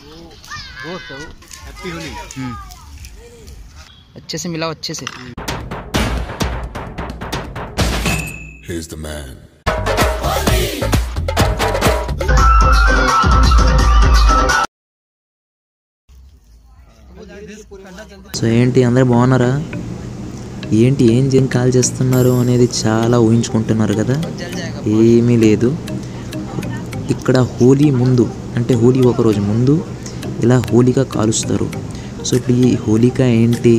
दोस्त हैप्पी होली। अच्छे से मिलाओ अच्छे से। Here's the man. సో ఏంటి అందరూ బాగున్నారా? ఏంటి ఏం కాల్ చేస్తున్నారు అనేది చాలా ఊహించుకుంటున్నారు కదా. ఏమీ లేదు, ఇక్కడ హోలీ ముందు అంటే హోలీ ఒకరోజు ముందు ఇలా హోలిక కాలుస్తారు. సో ఇప్పుడు ఈ హోలిక ఏంటి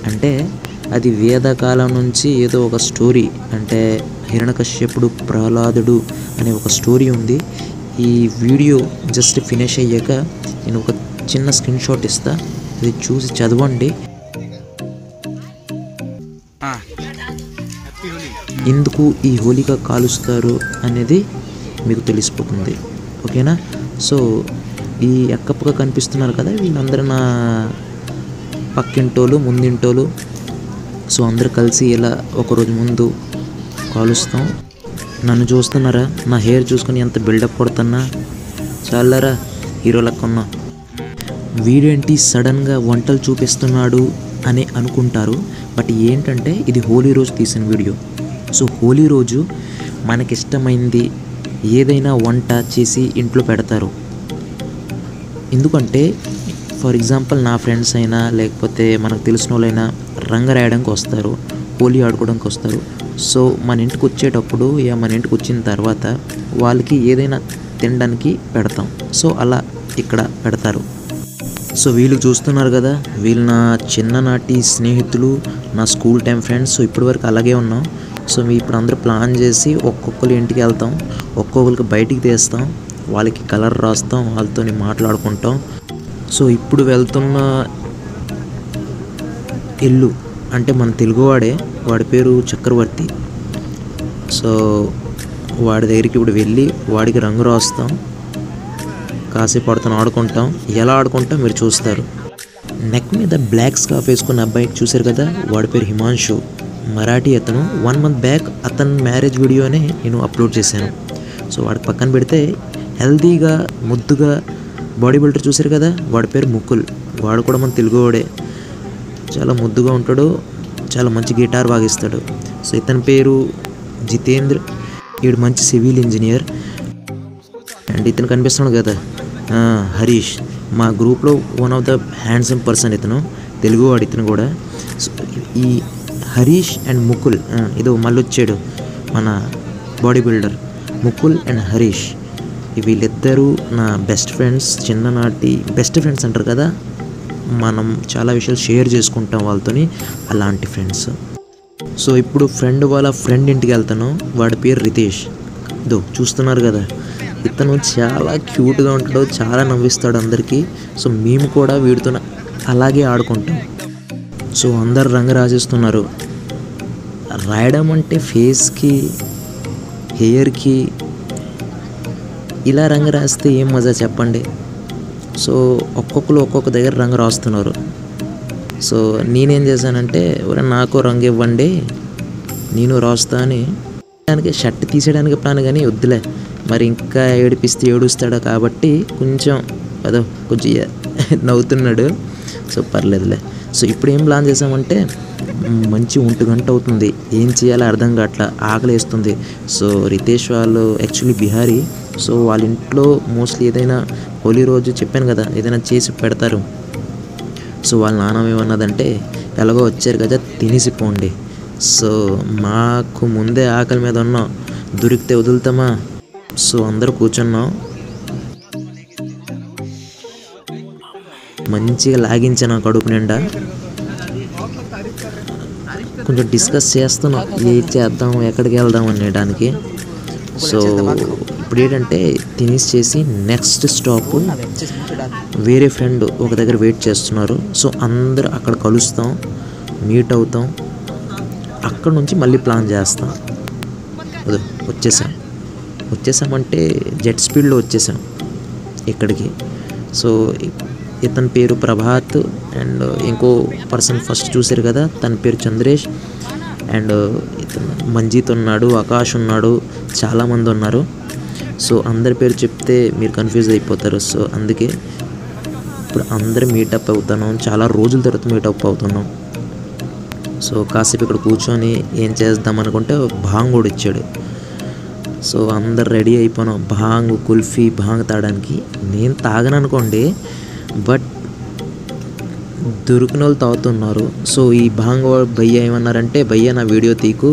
అంటే అది వేదకాలం నుంచి ఏదో ఒక స్టోరీ, అంటే హిరణ్యకశ్యపుడు ప్రహ్లాదుడు అనే ఒక స్టోరీ ఉంది. ఈ వీడియో జస్ట్ ఫినిష్ అయ్యాక నేను ఒక చిన్న స్క్రీన్ షాట్ ఇస్తా, అది చూసి చదవండి. ఎందుకు ఈ హోలిక కాలుస్తారు అనేది మీకు తెలిసిపోతుంది, ఓకేనా? సో ఈ అక్కపక్క కనిపిస్తున్నారు కదా, వీళ్ళందరూ నా పక్కింటోళ్ళు ముందింటోళ్ళు. సో అందరు కలిసి ఇలా ఒకరోజు ముందు కాలుస్తాం. నన్ను చూస్తున్నారా? నా హెయిర్ చూసుకొని ఎంత బిల్డప్ కొడుతున్నా, చాలారా హీరోలకు ఉన్నా. వీడేంటి సడన్గా వంటలు చూపిస్తున్నాడు అని అనుకుంటారు, బట్ ఏంటంటే ఇది హోలీ రోజు తీసిన వీడియో. సో హోలీ రోజు మనకిష్టమైంది ఏదైనా వంట చేసి ఇంట్లో పెడతారు. ఎందుకంటే ఫర్ ఎగ్జాంపుల్ నా ఫ్రెండ్స్ అయినా లేకపోతే మనకు తెలిసిన వాళ్ళైనా రంగు రాయడానికి వస్తారు, హోలీ ఆడుకోవడానికి వస్తారు. సో మన ఇంటికి వచ్చేటప్పుడు మన ఇంటికి వచ్చిన తర్వాత వాళ్ళకి ఏదైనా తినడానికి పెడతాం. సో అలా ఇక్కడ పెడతారు. సో వీళ్ళు చూస్తున్నారు కదా, వీళ్ళు నా చిన్ననాటి స్నేహితులు, నా స్కూల్ టైం ఫ్రెండ్స్. సో ఇప్పటివరకు అలాగే ఉన్నాం. సో ఇప్పుడు అందరూ ప్లాన్ చేసి ఒక్కొక్కరు ఇంటికి వెళ్తాం, ఒక్కొక్కరికి బయటికి తీస్తాం, వాళ్ళకి కలర్ రాస్తాం, వాళ్ళతో మాట్లాడుకుంటాం. సో ఇప్పుడు వెళ్తున్న ఇల్లు అంటే మన తెలుగువాడే, వాడి పేరు చక్రవర్తి. సో వాడి దగ్గరికి ఇప్పుడు వెళ్ళి వాడికి రంగు రాస్తాం, కాసేపు ఆడుతాం, ఆడుకుంటాం. ఎలా ఆడుకుంటాం మీరు చూస్తారు. నెక్ మీద బ్లాక్ స్కార్ఫ్ వేసుకున్న అబ్బాయికి చూశారు కదా, వాడి పేరు హిమాంశు, మరాఠీ అతను. 1 month బ్యాక్ అతని మ్యారేజ్ వీడియోనే నేను అప్లోడ్ చేశాను. సో వాడికి పక్కన పెడితే హెల్తీగా ముద్దుగా బాడీ బిల్డర్ చూశారు కదా, వాడి పేరు ముకుల్. వాడు కూడా మన తెలుగువాడే, చాలా ముద్దుగా ఉంటాడు, చాలా మంచి గిటార్ వాగిస్తాడు. సో ఇతని పేరు జితేంద్ర, వీడు మంచి సివిల్ ఇంజనీర్. అండ్ ఇతను కనిపిస్తున్నాడు కదా హరీష్, మా గ్రూప్లో one of the handsome person ఇతను, తెలుగువాడు ఇతను కూడా. సో ఈ హరీష్ అండ్ ముకుల్, ఇదో మళ్ళీ వచ్చాడు మన body builder Mukul and Harish. వీళ్ళిద్దరూ నా బెస్ట్ ఫ్రెండ్స్, చిన్ననాటి బెస్ట్ ఫ్రెండ్స్ అంటారు కదా, మనం చాలా విషయాలు షేర్ చేసుకుంటాం వాళ్ళతోని, అలాంటి ఫ్రెండ్స్. సో ఇప్పుడు ఫ్రెండ్ వాళ్ళ ఫ్రెండ్ ఇంటికి వెళ్తాను, వాడి పేరు రితేష్. ఇదో చూస్తున్నారు కదా, ఇతను చాలా క్యూట్గా ఉంటాడు, చాలా నవ్విస్తాడు అందరికీ. సో మేము కూడా వీడితో అలాగే ఆడుకుంటాం. సో అందరు రంగు రాసేస్తున్నారు. రాయడం అంటే ఫేస్కి, హెయిర్కి ఇలా రంగు రాస్తే ఏం మజా చెప్పండి. సో ఒక్కొక్కరు ఒక్కొక్క దగ్గర రంగు రాస్తున్నారు. సో నేనేం చేశానంటే, నాకు రంగు ఇవ్వండి నేను రాస్తా అని. దానికి షర్ట్ తీసేయడానికి ప్లాన్, కానీ వద్దులే మరి ఇంకా ఏడిపిస్తే ఏడుస్తాడు కాబట్టి కొంచెం అదో కొంచెం నవ్వుతున్నాడు. సో పర్లేదులే. సో ఇప్పుడు ఏం ప్లాన్ చేసామంటే, మంచి 1 గంట అవుతుంది, ఏం చేయాలో అర్థం కావట్లా, ఆకలి వేస్తుంది. సో రితేష్ వాళ్ళు యాక్చువల్లీ బిహారీ. సో వాళ్ళ ఇంట్లో మోస్ట్లీ ఏదైనా హోలీ రోజు చెప్పాను కదా ఏదైనా చేసి పెడతారు. సో వాళ్ళ నాన్న ఏమన్నదంటే, ఎలాగో వచ్చారు కదా తినేసిపోండి. సో మాకు ముందే ఆకలి మీద ఉన్నాం, దొరికితే వదులుతామా. సో అందరూ కూర్చున్నాం, మంచిగా లాగించాను కడుపు నిండా. కొంచెం డిస్కస్ చేస్తున్నాం, ఏం చేద్దాం ఎక్కడికి వెళ్దాం అనేటానికి. సో ఇప్పుడు ఏంటంటే తినేసి చేసి నెక్స్ట్ స్టాప్ వేరే ఫ్రెండ్ ఒక దగ్గర వెయిట్ చేస్తున్నారు. సో అందరూ అక్కడ కలుస్తాం, మీట్ అవుతాం, అక్కడ నుంచి మళ్ళీ ప్లాన్ చేస్తాం. వచ్చేసామంటే జెట్ స్పీడ్లో వచ్చేసాం ఇక్కడికి. సో ఇతని పేరు ప్రభాత్ అండ్ ఇంకో పర్సన్ ఫస్ట్ చూశారు కదా తన పేరు చంద్రేష్. అండ్ ఇతను మంజీత్ ఉన్నాడు, ఆకాష్ ఉన్నాడు, చాలామంది ఉన్నారు. సో అందరి పేరు చెప్తే మీరు కన్ఫ్యూజ్ అయిపోతారు. సో అందుకే ఇప్పుడు అందరూ మీటప్ అవుతున్నాం, చాలా రోజుల తర్వాత మీటప్ అవుతున్నాం. సో కాసేపు ఇక్కడ కూర్చొని ఏం చేద్దాం అనుకుంటే భాంగ్ కూడా ఇచ్చాడు. సో అందరు రెడీ అయిపోయినాం భాంగ్ కుల్ఫీ భాంగ్ తాగడానికి. నేను తాగను అనుకోండి, బట్ దొరికిన వాళ్ళు తాగుతున్నారు. సో ఈ భాంగ్ భయ్య ఏమన్నారంటే, భయ్య నా వీడియో తీకు,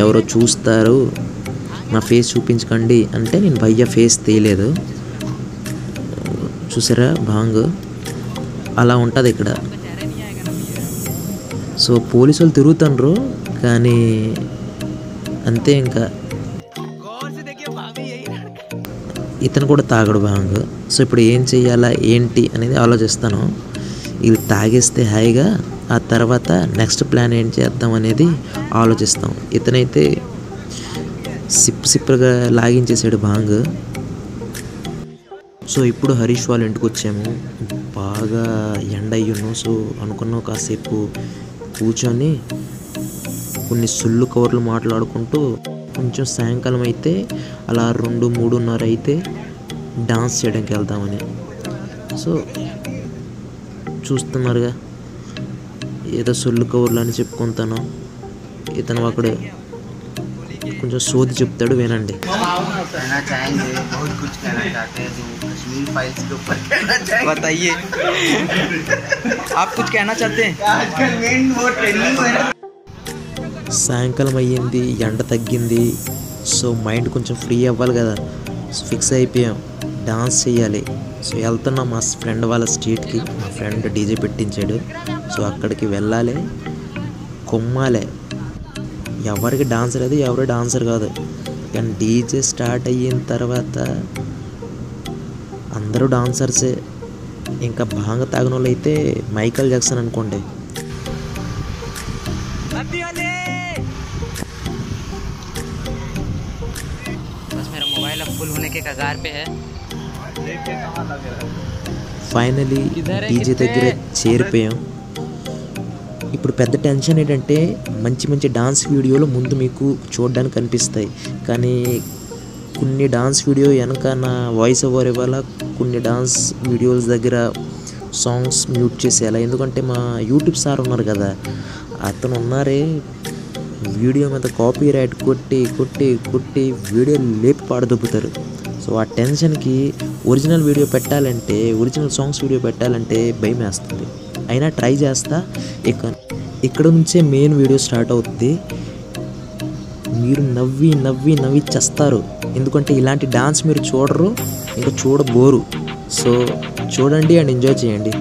ఎవరో చూస్తారు, నా ఫేస్ చూపించకండి అంటే నేను భయ్య ఫేస్ తీయలేదు. చూసారా భాంగ్ అలా ఉంటుంది ఇక్కడ. సో పోలీసు వాళ్ళు తిరుగుతుండ్రు కానీ అంతే. ఇంకా ఇతను కూడా తాగడు భాంగ్. సో ఇప్పుడు ఏం చెయ్యాలా ఏంటి అనేది ఆలోచిస్తాను. ఇది తాగేస్తే హాయిగా ఆ తర్వాత నెక్స్ట్ ప్లాన్ ఏం చేద్దాం అనేది ఆలోచిస్తాం. ఇతనైతే సిప్పుగా లాగించేసాడు భాంగ్. సో ఇప్పుడు హరీష్ వాళ్ళ ఇంటికి వచ్చాము. బాగా ఎండ అయ్యున్నాం. సో అనుకున్నాం కాసేపు కూర్చొని కొన్ని సుళ్ళు కవర్లు మాట్లాడుకుంటూ కొంచెం సాయంకాలం అయితే అలా 2-3:30 అయితే డాన్స్ చేయడానికి వెళ్దామని. సో చూస్తున్నారుగా ఏదో సుళ్ళు కవర్లు అని చెప్పుకుంటాను. ఇతను అక్కడ కొంచెం సోది చెప్తాడు, వినండి. बताइए आप कुछ कहना चाहते हैं? సాయంకాలం అయ్యింది, ఎండ తగ్గింది. సో మైండ్ కొంచెం ఫ్రీ అవ్వాలి కదా. సో ఫిక్స్ అయిపోయాం డాన్స్ చేయాలి. సో వెళ్తున్నాం మా ఫ్రెండ్ వాళ్ళ స్ట్రీట్కి. మా ఫ్రెండ్ డీజే పెట్టించాడు. సో అక్కడికి వెళ్ళాలి, కొమ్మాలే. ఎవరికి డాన్సర్ అది, ఎవరు డాన్సర్ కాదు. కానీ డీజే స్టార్ట్ అయిన తర్వాత అందరూ డాన్సర్సే. ఇంకా భాంగ తాగిన వాళ్ళు అయితే మైకల్ జాక్సన్ అనుకోండి. ఫైనలీ డీజే దగ్గర చేరిపోయాం. ఇప్పుడు పెద్ద టెన్షన్ ఏంటంటే మంచి మంచి డాన్స్ వీడియోలు ముందు మీకు చూడడానికి కనిపిస్తాయి, కానీ కొన్ని డాన్స్ వీడియో వెనక నా వాయిస్ ఓవర్ ఇవ్వాలా, కొన్ని డాన్స్ వీడియోస్ దగ్గర సాంగ్స్ మ్యూట్ చేసేయాలి. ఎందుకంటే మా యూట్యూబ్ సార్ ఉన్నారు కదా, అతను ఉన్నారే వీడియో మీద కాపీ రైట్ కొట్టి కొట్టి కొట్టి వీడియో లేపి పాడదొబ్బుతారు. సో ఆ టెన్షన్కి ఒరిజినల్ వీడియో పెట్టాలంటే, ఒరిజినల్ సాంగ్స్ వీడియో పెట్టాలంటే భయం వేస్తుంది. అయినా ట్రై చేస్తా. ఇక్కడ నుంచే మెయిన్ వీడియో స్టార్ట్ అవుతుంది. మీరు నవ్వి నవ్వి నవ్వి చేస్తారు. ఎందుకంటే ఇలాంటి డాన్స్ మీరు చూడరు, ఇంకా చూడబోరు. సో చూడండి అండ్ ఎంజాయ్ చేయండి.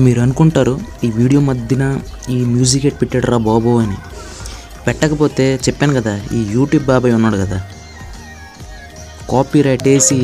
మీరు అనుకుంటారు ఈ వీడియో మధ్యన ఈ మ్యూజిక్ ఎట్ పెట్టాడు రా బాబు అని. పెట్టకపోతే చెప్పాను కదా, ఈ యూట్యూబ్ బాబాయ్ ఉన్నాడు కదా, కాపీ రైట్ వేసి